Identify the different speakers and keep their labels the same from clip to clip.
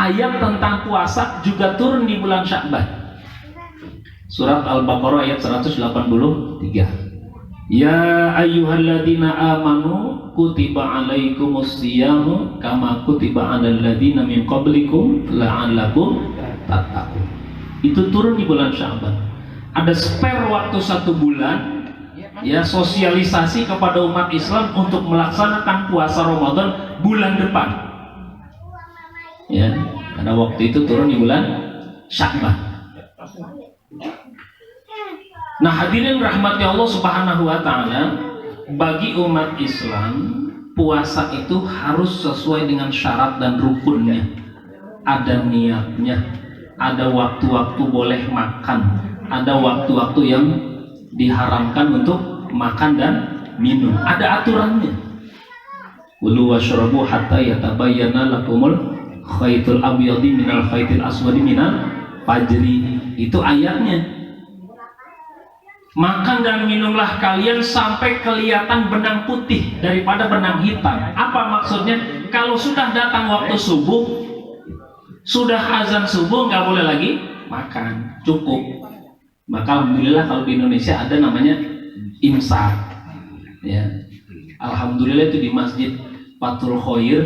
Speaker 1: ayat tentang puasa juga turun di bulan Sya'ban. Surat Al-Baqarah ayat 183. Ya ayyuhalladzina amanu kutiba alaikumus siyamu kama kutiba alal ladzina min qablikum la'allakum tattaqun. Itu turun di bulan Sya'ban. Ada spare waktu 1 bulan, ya, sosialisasi kepada umat Islam untuk melaksanakan puasa Ramadan bulan depan. Ya, karena waktu itu turun di bulan Sya'ban. Nah, hadirin rahmati Allah Subhanahu wa taala, bagi umat Islam puasa itu harus sesuai dengan syarat dan rukunnya. Ada niatnya, ada waktu-waktu boleh makan, ada waktu-waktu yang diharamkan untuk makan dan minum, ada aturannya. Kulu washrabu hatta yatabayyana lakumul khaytul abyadi minal khaytil aswadi minal fajri. Itu ayatnya. Makan dan minumlah kalian sampai kelihatan benang putih daripada benang hitam. Apa maksudnya? Kalau sudah datang waktu subuh, sudah azan subuh, nggak boleh lagi makan, cukup. Maka alhamdulillah kalau di Indonesia ada namanya imsak, ya. Alhamdulillah itu di Masjid Fathul Khoir,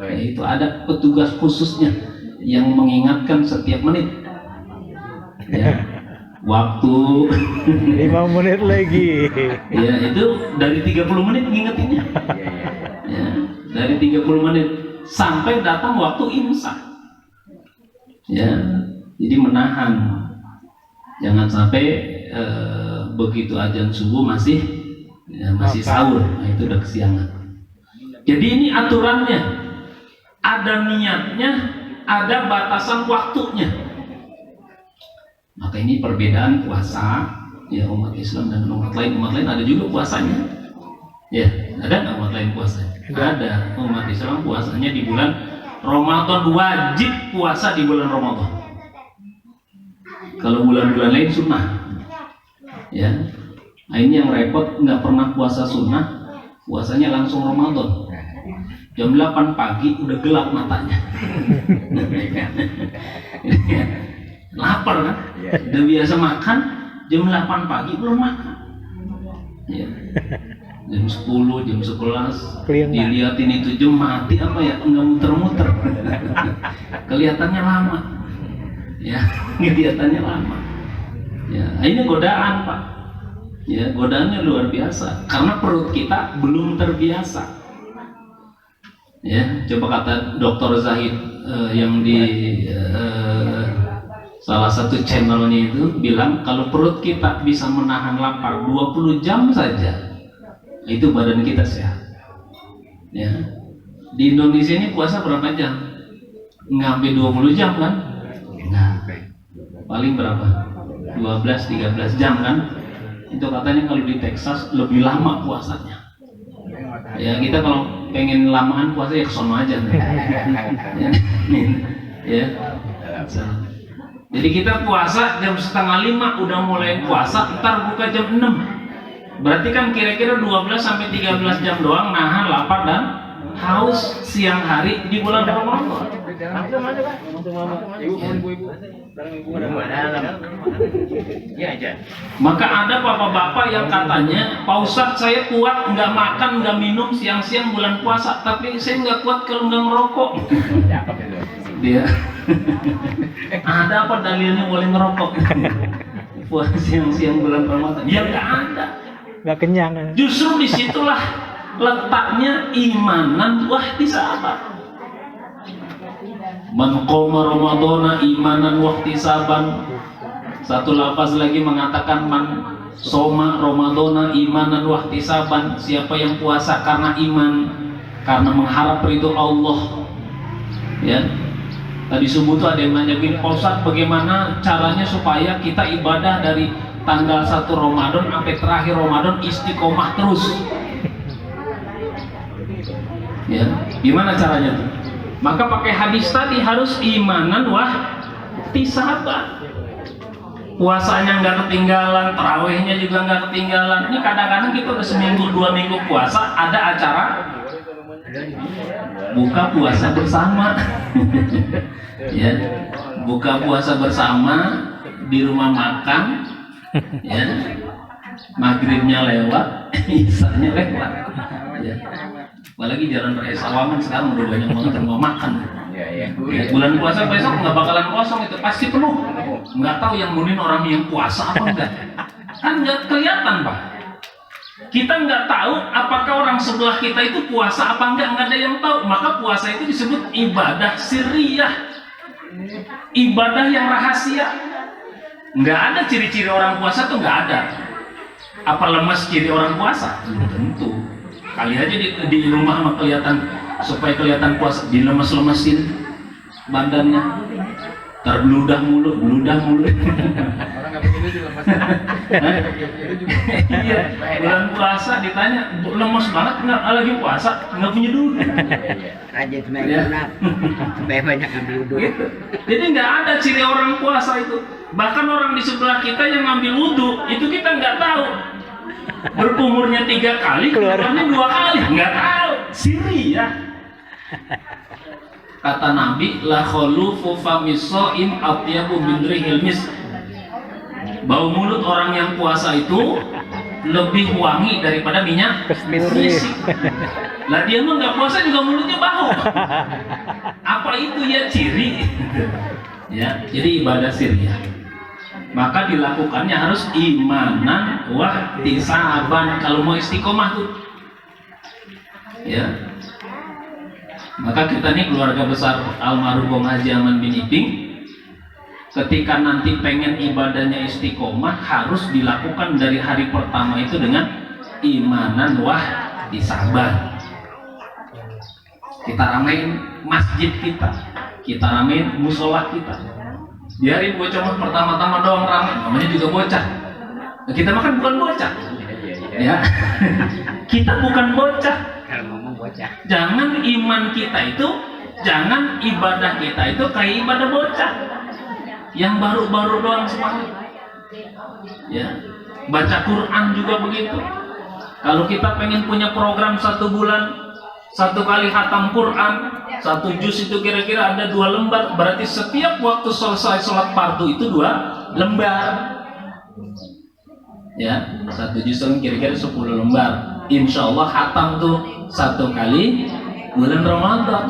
Speaker 1: ya, itu ada petugas khususnya yang mengingatkan setiap menit, ya. Waktu
Speaker 2: 5 menit lagi.
Speaker 1: Ya, itu dari 30 menit ngingetinnya. Ya, dari 30 menit sampai datang waktu imsak. Ya, jadi menahan. Jangan sampai begitu azan subuh masih sahur. Nah, itu udah kesiangan. Jadi ini aturannya. Ada niatnya, ada batasan waktunya. Maka ini perbedaan puasa, ya, umat Islam dan umat lain. Umat lain ada juga puasanya, ya. Ada nggak umat lain puasanya? Ada. Umat Islam puasanya di bulan Ramadan, wajib puasa di bulan Ramadan. Kalau bulan-bulan lain sunnah, ya. Nah, ini yang repot, nggak pernah puasa sunnah, puasanya langsung Ramadan. Jam 8 pagi udah gelap matanya. Lapar kan? Udah biasa makan, jam 8 pagi belum makan, ya. Jam 10, jam 11 dilihatin itu jam mati apa ya, enggak muter-muter. Kelihatannya lama, ya. Kelihatannya lama, ya. Ini godaan, Pak, ya. Godaannya luar biasa karena perut kita belum terbiasa, ya. Coba kata Dr. Zahid yang di salah satu channelnya itu bilang, kalau perut kita bisa menahan lapar 20 jam saja, itu badan kita sehat, ya. Di Indonesia ini puasa berapa jam? Nggak sampai 20 jam kan? Nah, paling berapa? 12-13 jam kan? Itu katanya kalau di Texas lebih lama puasanya. Ya, kita kalau pengen lamaan puasa ya kesono aja. Ya. Jadi kita puasa jam 4:30 udah mulai puasa, ntar buka jam 6. Berarti kan kira-kira 12-13 jam doang nahan lapar dan haus siang hari di bulan Ramadan. Maka ada bapak-bapak yang katanya, Pak Ustadz, saya kuat nggak makan nggak minum siang-siang bulan puasa, tapi saya nggak kuat kalau nggak ngerokok. Dia ada apa dalilnya boleh ngerokok puasa siang-siang bulan Ramadan? Ya nggak ada,
Speaker 2: nggak kenyang.
Speaker 1: Justru disitulah letaknya imanan wahtisaban. Man qoma ramadhana imanan wahtisaban. Satu lafaz lagi mengatakan man soma ramadhana imanan wahtisaban. Siapa yang puasa karena iman, karena mengharap ridho Allah, ya. Tadi subuh tuh ada yang nanya gini, Pak Ustadz, bagaimana caranya supaya kita ibadah dari tanggal 1 Ramadan sampai terakhir Ramadan istiqomah terus? Ya, gimana caranya tuh? Maka pakai hadis tadi, harus imanan wahtisaban. Puasanya nggak ketinggalan, tarawihnya juga nggak ketinggalan. Ini kadang-kadang kita udah seminggu 2 minggu puasa, ada acara buka puasa bersama. Ya, buka puasa bersama di rumah makan, ya, maghribnya lewat, isanya lewat, ya. Apalagi jalan raya Sawangan sekarang udah banyak banget yang mau makan. Ya, bulan puasa besok nggak bakalan kosong, itu pasti penuh. Nggak tahu yang ngunin orang yang puasa apa enggak, kan nggak kelihatan Pak. Kita nggak tahu apakah orang sebelah kita itu puasa apa enggak ada yang tahu. Maka puasa itu disebut ibadah sirriyah, ibadah yang rahasia. Nggak ada ciri-ciri orang puasa tuh nggak ada. Apa lemas ciri orang puasa? Belum tentu. Kali aja di rumah mah kelihatan, supaya kelihatan puasa dilemes-lemesin badannya, terbludah mulu.
Speaker 3: Orang nggak begitu dilemesin.
Speaker 1: Iya, bulan puasa ditanya lemes banget nggak, lagi puasa nggak punya duit.
Speaker 4: Rajin sunat, supaya banyak ambil wudhu.
Speaker 1: Gitu. Jadi nggak ada ciri orang puasa itu. Bahkan orang di sebelah kita yang ngambil wudhu itu kita nggak tahu. Berkumurnya 3 kali, keluarnya 2 kali, nggak tahu. Siri ya. Kata Nabi, la khulufu famisoim atyabu min rihil misk. Bau mulut orang yang puasa itu lebih wangi daripada minyak misik. Lah dia mah nggak puasa juga mulutnya bau. Apa itu ya ciri? Ya, jadi ibadah sirriyah. Maka dilakukannya harus imanan wahtisaban kalau mau istiqomah tuh. Ya. Maka kita nih keluarga besar almarhum Haji Aman bin Iping, ketika nanti pengen ibadahnya istiqomah harus dilakukan dari hari pertama itu dengan imanan wahtisaban. Kita ramein masjid kita ramein musola kita. Di hari bocah pertama-tama doang ramai, namanya juga bocah. Nah, kita makan bukan bocah, ya. Kita bukan bocah.
Speaker 4: Kalau ngomong bocah.
Speaker 1: Jangan iman kita itu, jangan ibadah kita itu kayak ibadah bocah yang baru-baru doang semangat. Ya, baca Quran juga begitu. Kalau kita pengen punya program 1 bulan 1 kali khatam Quran, 1 juz itu kira-kira ada 2 lembar, berarti setiap waktu selesai sholat fardu itu 2 lembar. Ya, 1 juz kan kira-kira 10 lembar. Insya Allah khatam tuh 1 kali bulan Ramadan.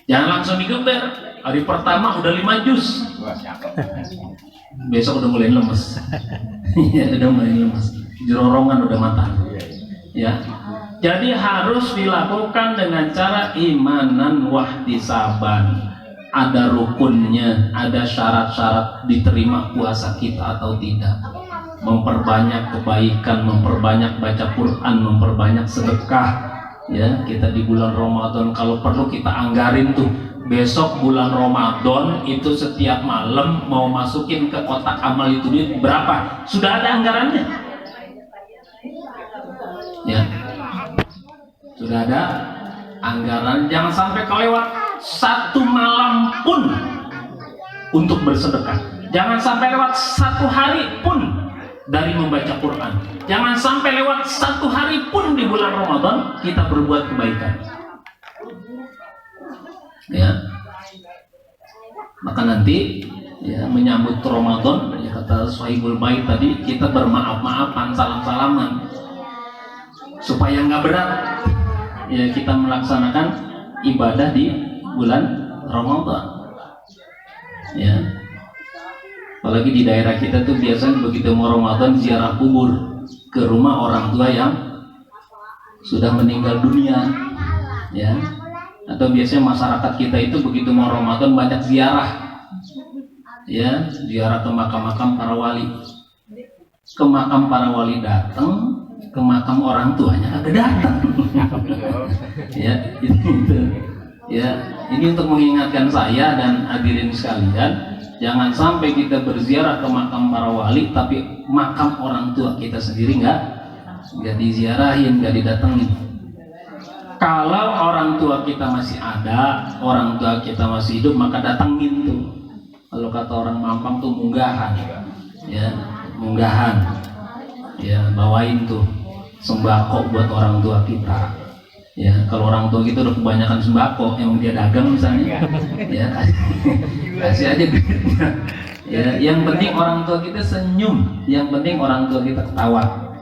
Speaker 1: Jangan langsung digeber. Hari pertama udah 5 juz. Besok udah mulai lemes. Ya, udah mulai lemes. Jerorongan udah matang. Ya. Jadi harus dilakukan dengan cara imanan wahtisaban. Ada rukunnya, ada syarat-syarat diterima puasa kita atau tidak. Memperbanyak kebaikan, memperbanyak baca Quran, memperbanyak sedekah. Ya, kita di bulan Ramadan kalau perlu kita anggarin tuh. Besok bulan Ramadan itu setiap malam mau masukin ke kotak amal itu duit berapa? Sudah ada anggarannya. Ya. Sudah ada anggaran, jangan sampai kelewat 1 malam pun untuk bersedekah. Jangan sampai lewat 1 hari pun dari membaca Quran. Jangan sampai lewat 1 hari pun di bulan Ramadan kita berbuat kebaikan. Ya. Maka nanti ya menyambut Ramadan, ya kata Sohibul Bait tadi, kita bermaaf-maafan, salam-salaman supaya nggak berat. Ya, kita melaksanakan ibadah di bulan Ramadan. Ya. Apalagi di daerah kita tuh biasanya begitu mau Ramadan ziarah kubur ke rumah orang tua yang sudah meninggal dunia. Ya. Atau biasanya masyarakat kita itu begitu mau Ramadan banyak ziarah. Ya, ziarah ke makam-makam para wali. Ke makam para wali datang, ke makam orang tuanya kagak datang. Ya, itu. Ya, ini untuk mengingatkan saya dan hadirin sekalian, jangan sampai kita berziarah ke makam para wali tapi makam orang tua kita sendiri nggak diziarahin, nggak didatengin. Kalau orang tua kita masih ada, orang tua kita masih hidup, maka datengin tuh. Kalau kata orang Mampang tuh munggahan. Ya, munggahan. Ya, bawain tuh sembako buat orang tua kita. Ya, kalau orang tua kita udah kebanyakan sembako, emang dia dagang misalnya, ya kasih aja duitnya. Ya, yang penting orang tua kita senyum, yang penting orang tua kita ketawa.